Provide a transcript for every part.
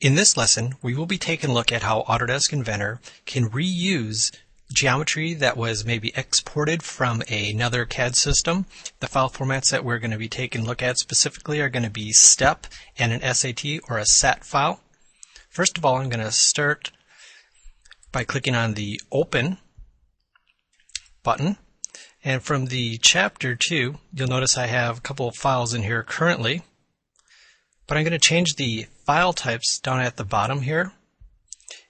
In this lesson, we will be taking a look at how Autodesk Inventor can reuse geometry that was maybe exported from another CAD system. The file formats that we're going to be taking a look at specifically are going to be STEP and an SAT or a SAT file. First of all, I'm going to start by clicking on the Open button. And from the Chapter 2, you'll notice I have a couple of files in here currently. But I'm going to change the file types down at the bottom here.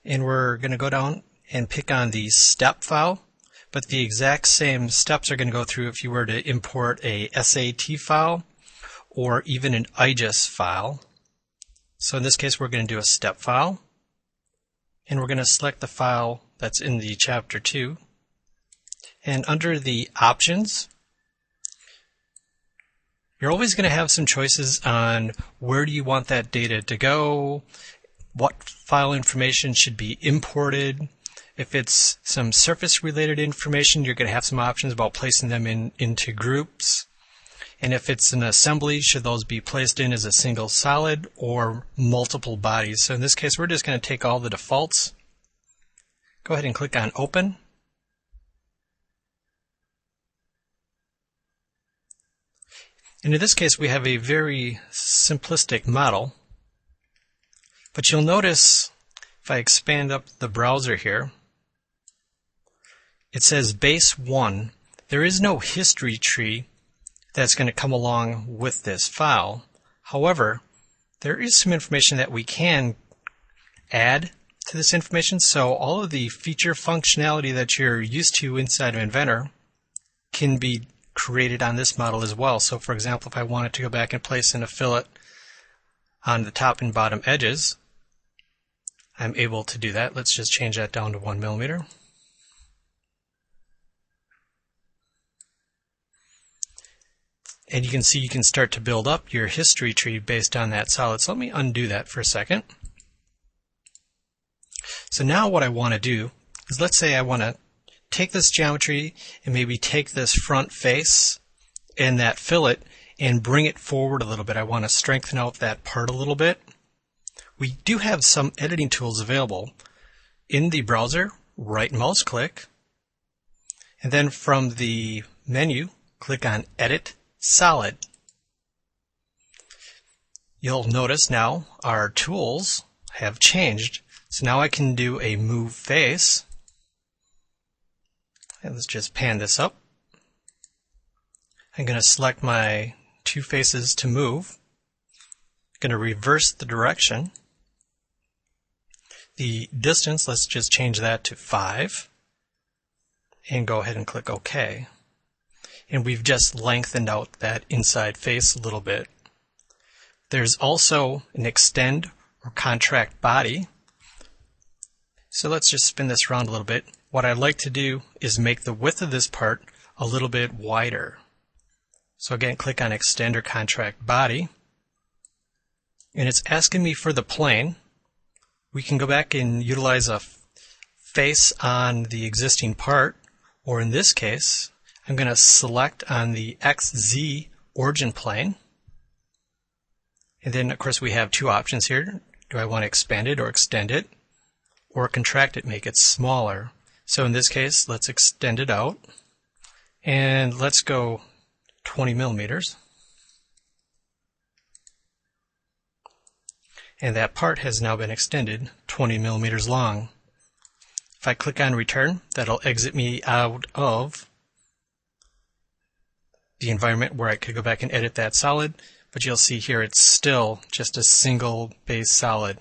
And we're going to go down and pick on the STEP file. But the exact same steps are going to go through if you were to import a SAT file or even an IGES file. So in this case, we're going to do a STEP file. And we're going to select the file that's in the Chapter 2. And under the options, you're always going to have some choices on where do you want that data to go, what file information should be imported. If it's some surface-related information, you're going to have some options about placing them into groups. And if it's an assembly, should those be placed in as a single solid or multiple bodies? So in this case, we're just going to take all the defaults. Go ahead and click on Open. And in this case, we have a very simplistic model. But you'll notice, if I expand up the browser here, it says Base 1. There is no history tree that's going to come along with this file. However, there is some information that we can add to this information. So all of the feature functionality that you're used to inside of Inventor can be created on this model as well. So for example, if I wanted to go back and place in a fillet on the top and bottom edges, I'm able to do that. Let's just change that down to 1 millimeter. And you can see you can start to build up your history tree based on that solid. So let me undo that for a second. So now what I want to do is, let's say I want to take this geometry and maybe take this front face and that fillet and bring it forward a little bit. I want to strengthen out that part a little bit. We do have some editing tools available. In the browser, right mouse click, and then from the menu, click on Edit Solid. You'll notice now our tools have changed. So now I can do a move face. And let's just pan this up. I'm going to select my two faces to move. I'm going to reverse the direction. The distance, let's just change that to 5. And go ahead and click OK. And we've just lengthened out that inside face a little bit. There's also an extend or contract body. So let's just spin this around a little bit. What I'd like to do is make the width of this part a little bit wider. So again, click on Extend or Contract Body. And it's asking me for the plane. We can go back and utilize a face on the existing part. Or in this case, I'm going to select on the XZ origin plane. And then, of course, we have two options here. Do I want to expand it or extend it? Or contract it, make it smaller. So in this case, let's extend it out, and let's go 20 millimeters. And that part has now been extended 20 millimeters long. If I click on Return, that'll exit me out of the environment where I could go back and edit that solid, but you'll see here it's still just a single base solid.